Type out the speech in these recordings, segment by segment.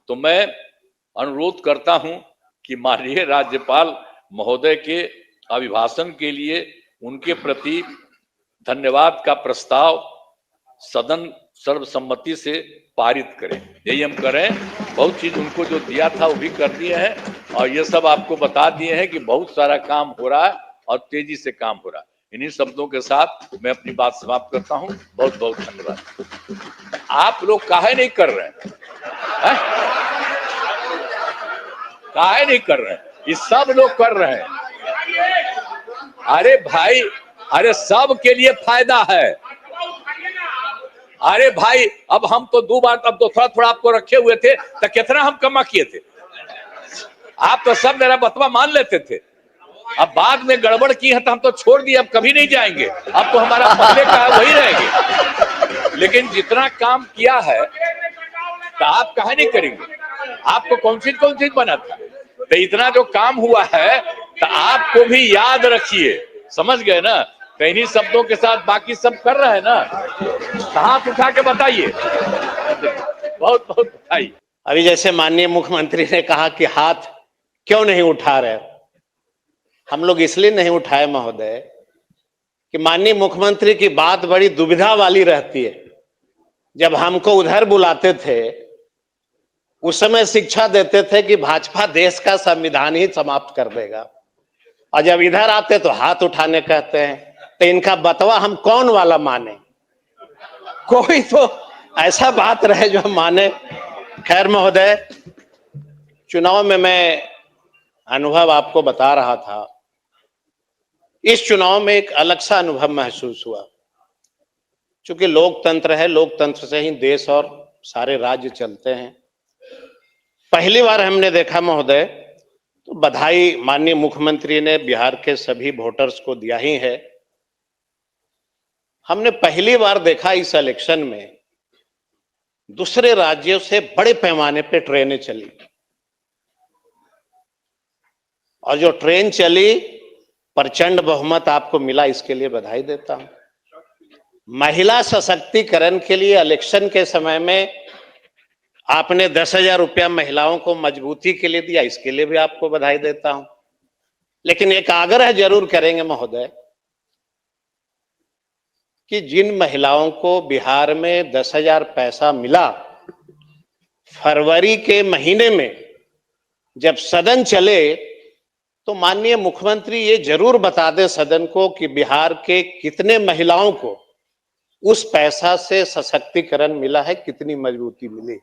तो मैं अनुरोध करता हूं कि माननीय राज्यपाल महोदय के अभिभाषण के लिए उनके प्रति धन्यवाद का प्रस्ताव सदन सर्वसम्मति से पारित करें। यही हम करें। बहुत चीज उनको जो दिया था वो भी कर दिए हैं और ये सब आपको बता दिए हैं कि बहुत सारा काम हो रहा है और तेजी से काम हो रहा है। इन्हीं शब्दों के साथ मैं अपनी बात समाप्त करता हूं। बहुत बहुत धन्यवाद। आप लोग काहे नहीं कर रहे हैं? काहे नहीं कर रहे हैं? ये सब लोग कर रहे हैं। अरे भाई, अरे सब के लिए फायदा है। अरे भाई, अब हम तो 2 बार, अब तो थोड़ा थोड़ा आपको रखे हुए थे तो कितना हम कमा किए थे। आप तो सब मेरा बतवा मान लेते थे। अब बाद में गड़बड़ की है तो हम तो छोड़ दिए, अब कभी नहीं जाएंगे। अब तो हमारा पहले का वही रहेंगे। लेकिन जितना काम किया है तो आप काहे नहीं करेंगे? आपको कौन चीज बना था? तो इतना जो काम हुआ है तो आपको भी याद रखिए। समझ गए ना? तो इन्हीं शब्दों के साथ बाकी सब कर रहे हैं ना। हाथ उठा के बताइए। बहुत बहुत बधाई। अभी जैसे माननीय मुख्यमंत्री ने कहा कि हाथ क्यों नहीं उठा रहे, हम लोग इसलिए नहीं उठाए महोदय कि माननीय मुख्यमंत्री की बात बड़ी दुविधा वाली रहती है। जब हमको उधर बुलाते थे उस समय शिक्षा देते थे कि भाजपा देश का संविधान ही समाप्त कर देगा, और जब इधर आते तो हाथ उठाने कहते हैं। तो इनका बतवा हम कौन वाला माने? कोई तो ऐसा बात रहे जो माने। खैर महोदय, चुनाव में मैं अनुभव आपको बता रहा था। इस चुनाव में एक अलग सा अनुभव महसूस हुआ। क्योंकि लोकतंत्र है, लोकतंत्र से ही देश और सारे राज्य चलते हैं। पहली बार हमने देखा महोदय, तो बधाई माननीय मुख्यमंत्री ने बिहार के सभी वोटर्स को दिया ही है। हमने पहली बार देखा इस इलेक्शन में दूसरे राज्यों से बड़े पैमाने पे ट्रेनें चली, और जो ट्रेन चली प्रचंड बहुमत आपको मिला, इसके लिए बधाई देता हूं। महिला सशक्तिकरण के लिए इलेक्शन के समय में आपने 10,000 रुपया महिलाओं को मजबूती के लिए दिया, इसके लिए भी आपको बधाई देता हूं। लेकिन एक आग्रह जरूर करेंगे महोदय कि जिन महिलाओं को बिहार में 10,000 पैसा मिला, फरवरी के महीने में जब सदन चले तो माननीय मुख्यमंत्री ये जरूर बता दे सदन को कि बिहार के कितने महिलाओं को उस पैसा से सशक्तिकरण मिला है, कितनी मजबूती मिली।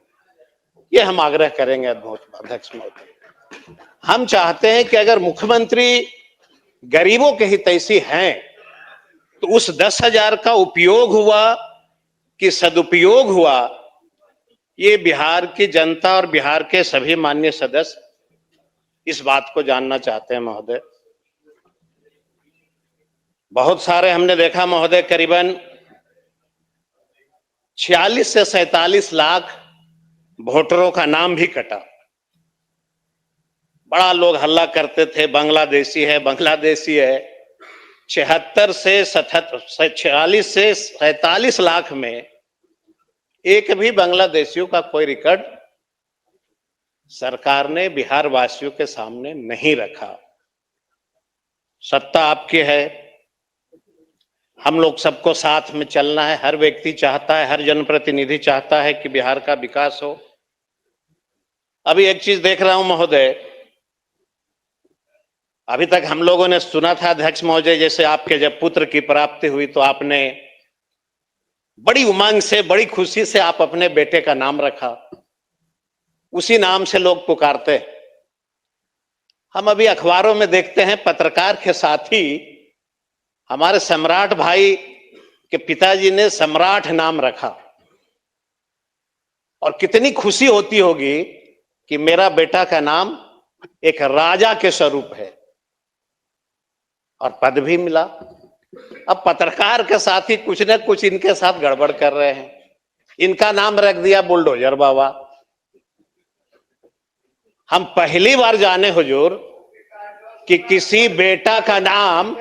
ये हम आग्रह करेंगे अध्यक्ष महोदय। हम चाहते हैं कि अगर मुख्यमंत्री गरीबों के हितैषी हैं तो उस 10,000 का उपयोग हुआ कि सदुपयोग हुआ, ये बिहार की जनता और बिहार के सभी माननीय सदस्य इस बात को जानना चाहते हैं महोदय। बहुत सारे हमने देखा महोदय, करीबन 46 से 47 लाख वोटरों का नाम भी कटा। बड़ा लोग हल्ला करते थे, बांग्लादेशी है, बांग्लादेशी है। 46 से 47 लाख में एक भी बांग्लादेशियों का कोई रिकॉर्ड सरकार ने बिहार वासियों के सामने नहीं रखा। सत्ता आपकी है, हम लोग सबको साथ में चलना है। हर व्यक्ति चाहता है, हर जनप्रतिनिधि चाहता है कि बिहार का विकास हो। अभी एक चीज देख रहा हूं महोदय, अभी तक हम लोगों ने सुना था अध्यक्ष महोदय, जैसे आपके जब पुत्र की प्राप्ति हुई तो आपने बड़ी उमंग से, बड़ी खुशी से आप अपने बेटे का नाम रखा, उसी नाम से लोग पुकारते हैं। हम अभी अखबारों में देखते हैं पत्रकार के साथ ही हमारे सम्राट भाई के पिताजी ने सम्राट नाम रखा, और कितनी खुशी होती होगी कि मेरा बेटा का नाम एक राजा के स्वरूप है, और पद भी मिला। अब पत्रकार के साथ ही कुछ न कुछ इनके साथ गड़बड़ कर रहे हैं, इनका नाम रख दिया बुलडोजर बाबा। हम पहली बार जाने हुजूर कि किसी बेटा का नाम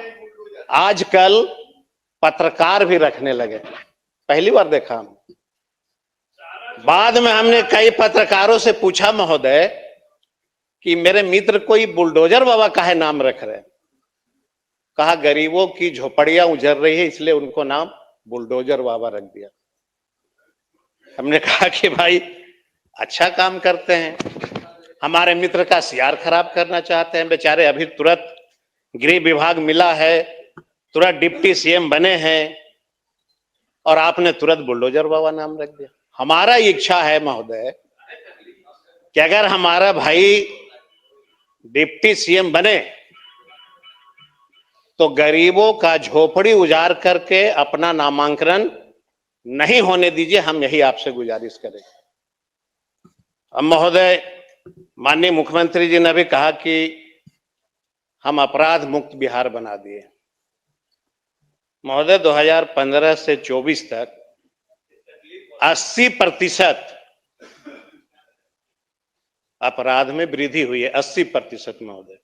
आजकल पत्रकार भी रखने लगे, पहली बार देखा हम। बाद में हमने कई पत्रकारों से पूछा महोदय कि मेरे मित्र कोई बुलडोजर बाबा काहे नाम रख रहे हैं? कहा गरीबों की झोपड़ियां उजड़ रही है इसलिए उनको नाम बुलडोजर बाबा रख दिया। हमने कहा कि भाई अच्छा काम करते हैं, हमारे मित्र का सीआर खराब करना चाहते हैं। बेचारे अभी तुरंत गृह विभाग मिला है, तुरंत डिप्टी सीएम बने हैं और आपने तुरंत बुलडोजर बाबा नाम रख दिया। हमारा इच्छा है महोदय कि अगर हमारा भाई डिप्टी सीएम बने तो गरीबों का झोपड़ी उजाड़ करके अपना नामांकन नहीं होने दीजिए, हम यही आपसे गुजारिश करेंगे। अब महोदय माननीय मुख्यमंत्री जी ने भी कहा कि हम अपराध मुक्त बिहार बना दिए। महोदय 2015 से 24 तक 80% अपराध में वृद्धि हुई है, 80% महोदय।